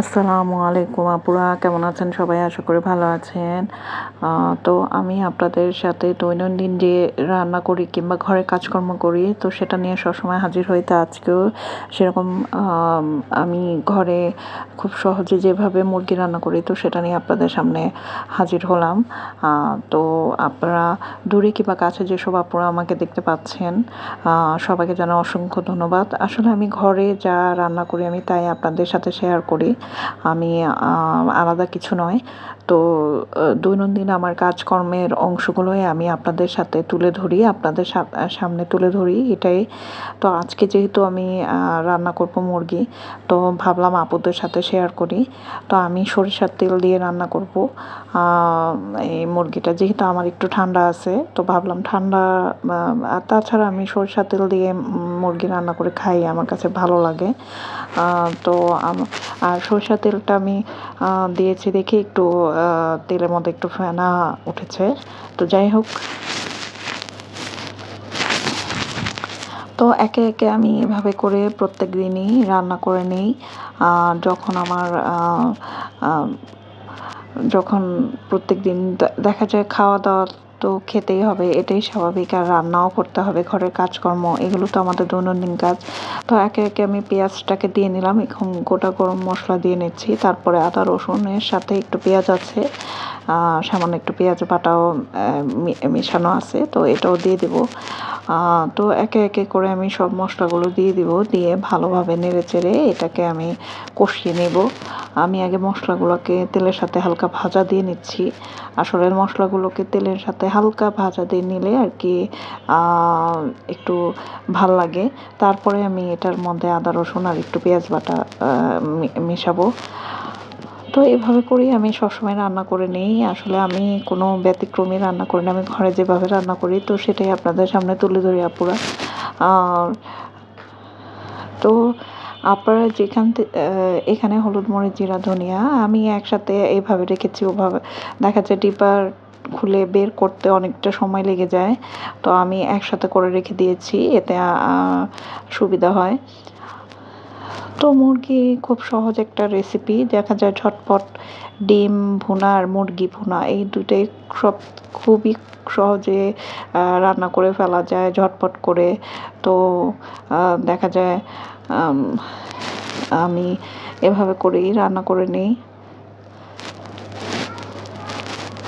আসসালামু আলাইকুম আপুরা, কেমন আছেন সবাই? আশা করি ভালো আছেন। তো আমি আপনাদের সাথে দৈনন্দিন যে রান্না করি কিংবা ঘরে কাজকর্ম করি, তো সেটা নিয়ে সবসময় হাজির হই। তা আজকেও সেরকম আমি ঘরে খুব সহজে যেভাবে মুরগি রান্না করি, তো সেটা নিয়ে আপনাদের সামনে হাজির হলাম। তো আপনারা দূরে কিংবা কাছে যেসব আপুরা আমাকে দেখতে পাচ্ছেন, সবাইকে জানাই অসংখ্য ধন্যবাদ। আসলে আমি ঘরে যা রান্না করি আমি তাই আপনাদের সাথে শেয়ার করি। আমি আলাদা কিছু নয়। তো দৈনন্দিন আমার কাজকর্মের অংশগুলোই আমি আপনাদের সাথে তুলে ধরি, আপনাদের সামনে তুলে ধরি এটাই। তো আজকে যেহেতু আমি রান্না করব মুরগি, তো ভাবলাম আপুদের সাথে শেয়ার করি। তো আমি সরিষার তেল দিয়ে রান্না করব এই মুরগিটা। যেহেতু আমার একটু ঠান্ডা আছে, তো ভাবলাম ঠান্ডা, আর তাছাড়া আমি সরিষার তেল দিয়ে মুরগি রান্না করে খাই, আমার কাছে ভালো লাগে। তো আর সরিষার তেলটা আমি দিয়েছি দেখে একটু তেলের মধ্যে একটু ফেনা উঠেছে। তো যাই হোক, তো একে একে আমি এভাবে করে প্রত্যেক দিনই রান্না করে নিই। যখন আমার যখন প্রত্যেক দিন দেখা যায় খাওয়া দাওয়া তো খেতেই হবে, এটাই স্বাভাবিক। আর রান্নাও করতে হবে, ঘরের কাজকর্ম এগুলো তো আমাদের দৈনন্দিন কাজ। তো একে একে আমি পেঁয়াজটাকে দিয়ে নিলাম, এখন গোটা গরম মশলা দিয়ে নিচ্ছি, তারপরে আদা রসুনের সাথে একটু পেঁয়াজ আছে, সামান্য একটু পেঁয়াজ বাটাও মেশানো আছে, তো এটাও দিয়ে দেবো। তো একে একে করে আমি সব মশলাগুলো দিয়ে দিব, দিয়ে ভালোভাবে নেড়ে চেড়ে এটাকে আমি কষিয়ে নেব। আমি আগে মশলাগুলোকে তেলের সাথে হালকা ভাজা দিয়ে নিচ্ছি। আসলে মশলাগুলোকে তেলের সাথে হালকা ভাজা দিয়ে নিলে আর কি একটু ভাল লাগে। তারপরে আমি এটার মধ্যে আদা রসুন আর একটু পেঁয়াজ বাটা মেশাবো। তো এভাবে করেই আমি সবসময় রান্না করে নিই। আসলে আমি কোনো ব্যতিক্রমী রান্না করি না, আমি ঘরে যেভাবে রান্না করি তো সেটাই আপনাদের সামনে তুলে ধরি আপুরা। আর তো আপনারা এখানে হলুদ মরিচ জিরা ধনিয়া আমি একসাথে এইভাবে রেখেছি, ওভাবে দেখা যায় ডিব্বার খুলে বের করতে অনেকটা সময় লেগে যায়। তো আমি একসাথে করে রেখে দিয়েছি, এতে সুবিধা হয়। তো মুরগি খুব সহজ একটা রেসিপি, দেখা যায় ঝটপট। ডিম ভুনা আর মুরগি ভুনা এই দুটোই সব খুবই সহজে রান্না করে ফেলা যায় ঝটপট করে। তো দেখা যায় আমি এভাবে করেই রান্না করে নিই।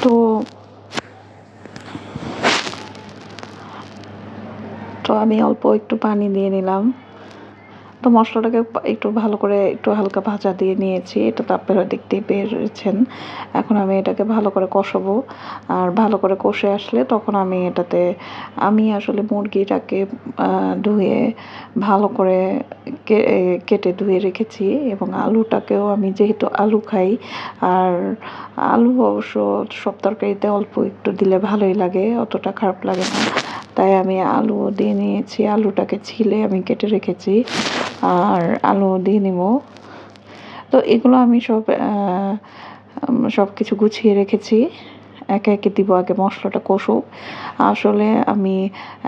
তো তো আমি অল্প একটু পানি দিয়ে নিলাম। তো মশলাটাকে একটু ভালো করে একটু হালকা ভাজা দিয়ে নিয়েছি, এটা তো আপনারা দেখতেই পেরেছেন। এখন আমি এটাকে ভালো করে কষাবো, আর ভালো করে কষে আসলে তখন আমি এটাতে আমি আসলে মুরগিটাকে ধুয়ে ভালো করে কেটে ধুয়ে রেখেছি, এবং আলুটাকেও আমি যেহেতু আলু খাই, আর আলু অবশ্য সব তরকারিতে অল্প একটু দিলে ভালোই লাগে, অতটা খারাপ লাগে না। তাই আমি আলু দিয়ে নিয়েছি, আলুটাকে ছিলে আমি কেটে রেখেছি, আর আলু দিয়ে নিব। তো এগুলো আমি সব কিছু গুছিয়ে রেখেছি, একে একে দিব। আগে মশলাটা কষুক, আসলে আমি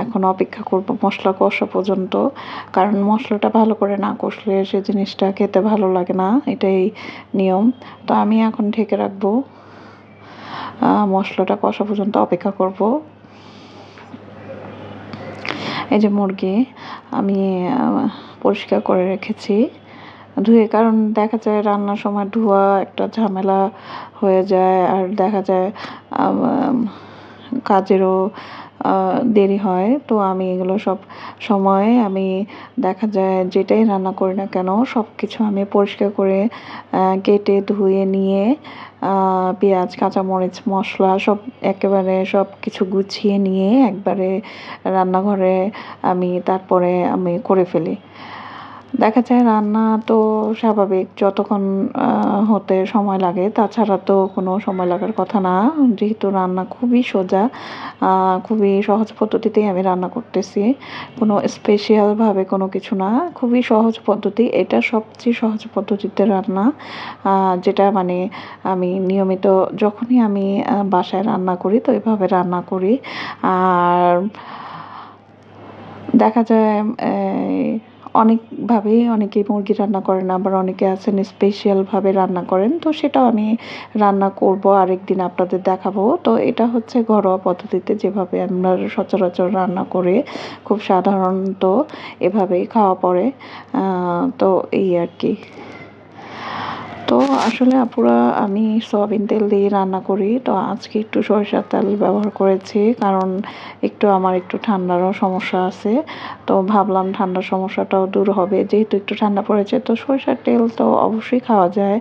এখন অপেক্ষা করব মশলা কষা পর্যন্ত, কারণ মশলাটা ভালো করে না কষলে সে জিনিসটা খেতে ভালো লাগে না, এটাই নিয়ম। তো আমি এখন ঢেকে রাখবো, মশলাটা কষা পর্যন্ত অপেক্ষা করব। এই যে মুরগি আমি পরিষ্কার করে রেখেছি ধুয়ে, কারণ দেখা যায় রান্নার সময় ধোয়া একটা ঝামেলা হয়ে যায়, আর দেখা যায় কাজেরও দেরি হয়। তো আমি এগুলো সব সময় আমি দেখা যায় যেটাই রান্না করি না কেন সব কিছু আমি পরিষ্কার করে কেটে ধুয়ে নিয়ে পেঁয়াজ কাঁচামরিচ মশলা সব একেবারে সব কিছু গুছিয়ে নিয়ে একবারে রান্নাঘরে তারপরে আমি করে ফেলি। দেখা যায় রান্না তো স্বাভাবিক যতক্ষণ হতে সময় লাগে, তাছাড়া তো কোনো সময় লাগার কথা না। যেহেতু রান্না খুবই সোজা, খুবই সহজ পদ্ধতিতেই আমি রান্না করতেছি, কোনো স্পেশালভাবে কোনো কিছু না, খুবই সহজ পদ্ধতি। এটা সবচেয়ে সহজ পদ্ধতিতে রান্না, যেটা মানে আমি নিয়মিত যখনই আমি বাসায় রান্না করি তো এভাবে রান্না করি। আর দেখা যায় অনেকভাবেই অনেকেই মুরগি রান্না করেন, আবার অনেকে আছেন স্পেশালভাবে রান্না করেন। তো সেটাও আমি রান্না করব, আরেকদিন আপনাদের দেখাবো। তো এটা হচ্ছে ঘরোয়া পদ্ধতিতে যেভাবে আমরা সচরাচর রান্না করে, খুব সাধারণত এভাবেই খাওয়া পড়ে। তো এই আর কি। তো আসলে আপুরা আমি সয়াবিন তেল দিয়ে রান্না করি। তো আজকে একটু সরিষার তেল ব্যবহার করেছি, কারণ আমার একটু ঠান্ডারও সমস্যা আছে। তো ভাবলাম ঠান্ডার সমস্যাটাও দূর হবে, যেহেতু একটু ঠান্ডা পড়েছে। তো সরিষার তেল তো অবশ্যই খাওয়া যায়।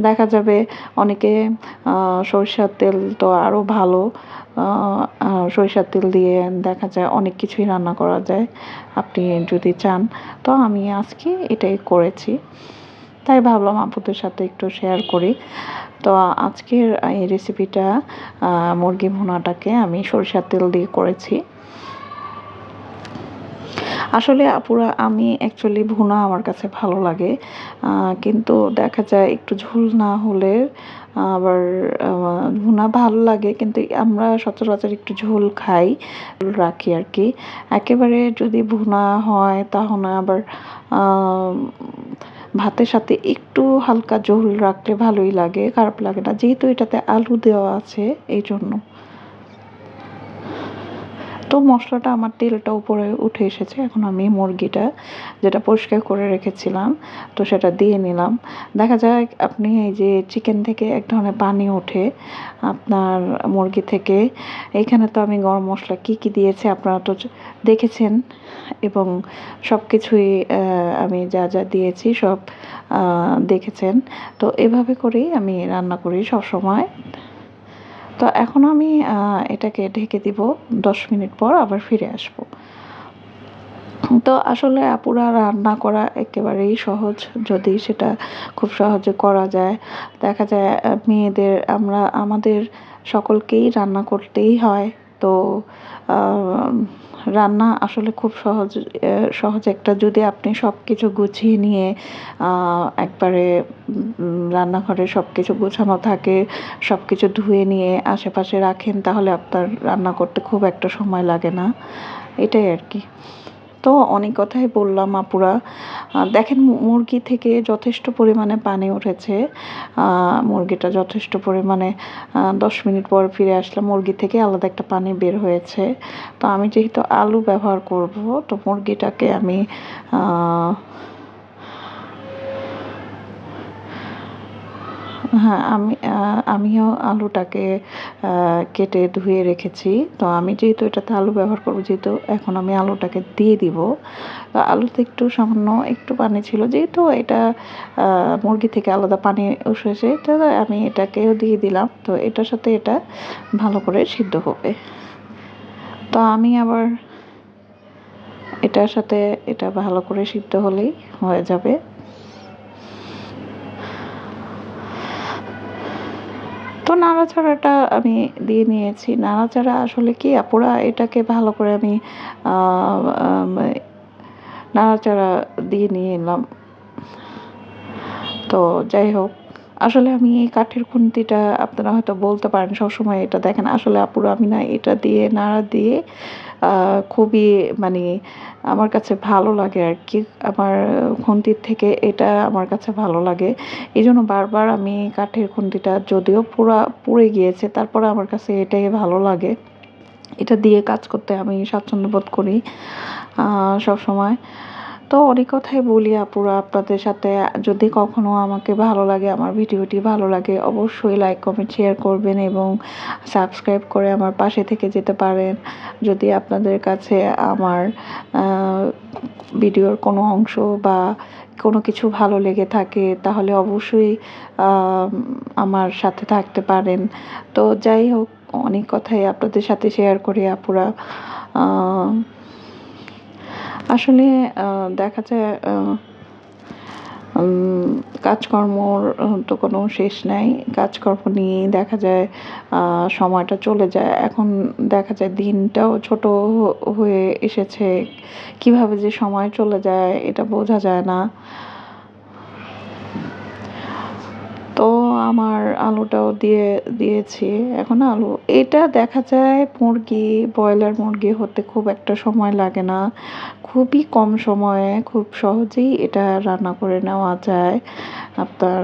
দেখা যাবে অনেকে সরিষার তেল তো আরও ভালো। সরিষার তেল দিয়ে দেখা যায় অনেক কিছুই রান্না করা যায়, আপনি যদি চান। তো আমি আজকে এটাই করেছি, তাই ভাবলাম আপুদের সাথে একটু শেয়ার করি। তো আজকের এই রেসিপিটা, মুরগি ভুনাটাকে আমি সরিষার তেল দিয়ে করেছি। আসলে আপুরা আমি অ্যাকচুয়ালি ভুনা আমার কাছে ভালো লাগে, কিন্তু দেখা যায় একটু ঝোল না হলে আবার ভুনা ভালো লাগে, কিন্তু আমরা সচরাচর একটু ঝোল খাই, রাখি আর কি। একেবারে যদি ভুনা হয় তাহলে আবার ভাতের সাথে একটু হালকা ঝোল রাখলে ভালোই লাগে, খারাপ লাগে না, যেহেতু এটাতে আলু দেওয়া আছে এই জন্য। তো মশলাটা আমার তেলটা উপরে উঠে এসেছে, এখন আমি মুরগিটা যেটা পরিষ্কার করে রেখেছিলাম তো সেটা দিয়ে নিলাম। দেখা যায় আপনি এই যে চিকেন থেকে এক ধরনের পানি ওঠে আপনার মুরগি থেকে। এইখানে তো আমি গরম মশলা কী কী দিয়েছি আপনারা তো দেখেছেন, এবং সব কিছুই আমি যা যা দিয়েছি সব দেখেছেন। তো এভাবে করেই আমি রান্না করি সব সময়। তো এখন আমি এটাকে ঢেকে দিব, 10 মিনিট পর আবার ফিরে আসব। তো আসলে আপুরা রান্না করা একেবারেই সহজ, যদি সেটা খুব সহজে করা যায়। দেখা যায় মেয়েদের আমাদের সকলকেই রান্না করতেই হয়। তো রান্না আসলে খুব সহজ একটা, যদি আপনি সব কিছু গুছিয়ে নিয়ে একবারে রান্নাঘরে সব কিছু গোছানো থাকে, সব কিছু ধুয়ে নিয়ে আশেপাশে রাখেন, তাহলে আপনার রান্না করতে খুব একটা সময় লাগে না, এটাই আর কি। তো অনেক কথাই বললাম আপুরা। দেখেন মুরগি থেকে যথেষ্ট পরিমাণে পানি উঠেছে। মুরগিটা যথেষ্ট পরিমাণে 10 মিনিট পর ফিরে আসলাম, মুরগি থেকে আলাদা একটা পানি বের হয়েছে। তো আমি যেহেতু আলু ব্যবহার করব, তো মুরগিটাকে আমি হ্যাঁ, আমিও আলুটাকে কেটে ধুয়ে রেখেছি। তো আমি যেহেতু এটাতে আলু ব্যবহার করব, যেহেতু এখন আমি আলুটাকে দিয়ে দিব। তো আলুতে একটু সামান্য একটু পানি ছিল, যেহেতু এটা মুরগি থেকে আলাদা পানি এসেছে, তো আমি এটাকেও দিয়ে দিলাম। তো এটার সাথে এটা ভালো করে সিদ্ধ হবে। তো আমি আবার এটার সাথে এটা ভালো করে সিদ্ধ হলেই হয়ে যাবে। তো নাড়াচাড়াটা আমি দিয়ে নিয়েছি। নাড়াচাড়া আসলে কি আপুরা, এটাকে ভালো করে আমি নাড়াচাড়া দিয়ে নিয়ে এলাম। তো যাই হোক, আসলে আমি এই কাঠের খুন্তিটা, আপনারা হয়তো বলতে পারেন সবসময় এটা দেখেন, আসলে আপুরা আমি না এটা দিয়ে নাড়া দিয়ে খুবই মানে আমার কাছে ভালো লাগে আর কি। আমার খুন্তির থেকে এটা আমার কাছে ভালো লাগে। এই জন্য বারবার আমি কাঠের খুন্তিটা, যদিও পুড়ে গিয়েছে, তারপরে আমার কাছে এটাই ভালো লাগে। এটা দিয়ে কাজ করতে আমি স্বাচ্ছন্দ্য বোধ করি সবসময়। তো অনেক কথাই বলি আপুরা আপনাদের সাথে। যদি কখনো আমাকে ভালো লাগে, আমার ভিডিওটি ভালো লাগে, অবশ্যই লাইক কমেন্ট শেয়ার করবেন এবং সাবস্ক্রাইব করে আমার পাশে থেকে যেতে পারেন। যদি আপনাদের কাছে আমার ভিডিওর কোনো অংশ বা কোনো কিছু ভালো লেগে থাকে, তাহলে অবশ্যই আমার সাথে থাকতে পারেন। তো যাই হোক, অনেক কথাই আপনাদের সাথে শেয়ার করি আপুরা। আসলে দেখা যায় কাজকর্মর তো কোনো শেষ নাই। কাজকর্ম নিয়েই দেখা যায় সময়টা চলে যায়। এখন দেখা যায় দিনটাও ছোট হয়ে এসেছে। কিভাবে যে সময় চলে যায় এটা বোঝা যায় না। তো আমার আলুটাও দিয়েছি। এখন আলু এটা দেখা যায় মুরগি, ব্রয়লার মুরগি হতে খুব একটা সময় লাগে না। খুবই কম সময়ে খুব সহজেই এটা রান্না করে নেওয়া যায় আপনার।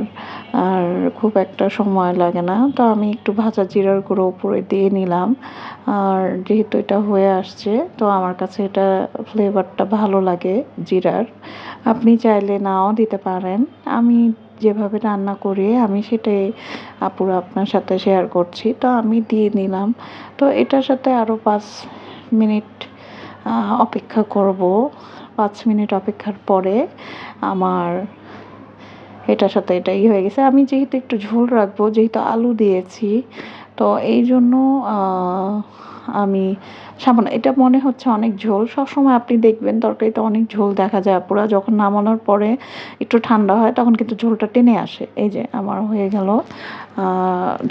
আর খুব একটা সময় লাগে না। তো আমি একটু ভাজা জিরার গুঁড়ো উপরে দিয়ে নিলাম। আর যেহেতু এটা হয়ে আসছে, তো আমার কাছে এটা ফ্লেভারটা ভালো লাগে জিরার। আপনি চাইলে নাও দিতে পারেন। আমি যেভাবে রান্না করি আমি সেটাই আপুরা আপনার সাথে শেয়ার করছি। তো আমি দিয়ে নিলাম। তো এটার সাথে আরও 5 মিনিট অপেক্ষা করব। 5 মিনিট অপেক্ষার পরে আমার এটার সাথে এটাই হয়ে গেছে। আমি যেহেতু একটু ঝোল রাখবো, যেহেতু আলু দিয়েছি, তো এই জন্য আমি সামান্য, এটা মনে হচ্ছে অনেক ঝোল। সবসময় আপনি দেখবেন তরকারিতে অনেক ঝোল দেখা যায় পুরা, যখন নামানোর পরে একটু ঠান্ডা হয় তখন কিন্তু ঝোলটা টেনে আসে। এই যে আমার হয়ে গেল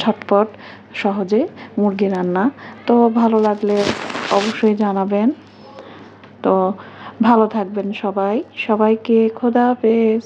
ঝটপট সহজে মুরগি রান্না। তো ভালো লাগলে অবশ্যই জানাবেন। তো ভালো থাকবেন সবাই। সবাইকে খোদা হাফেজ।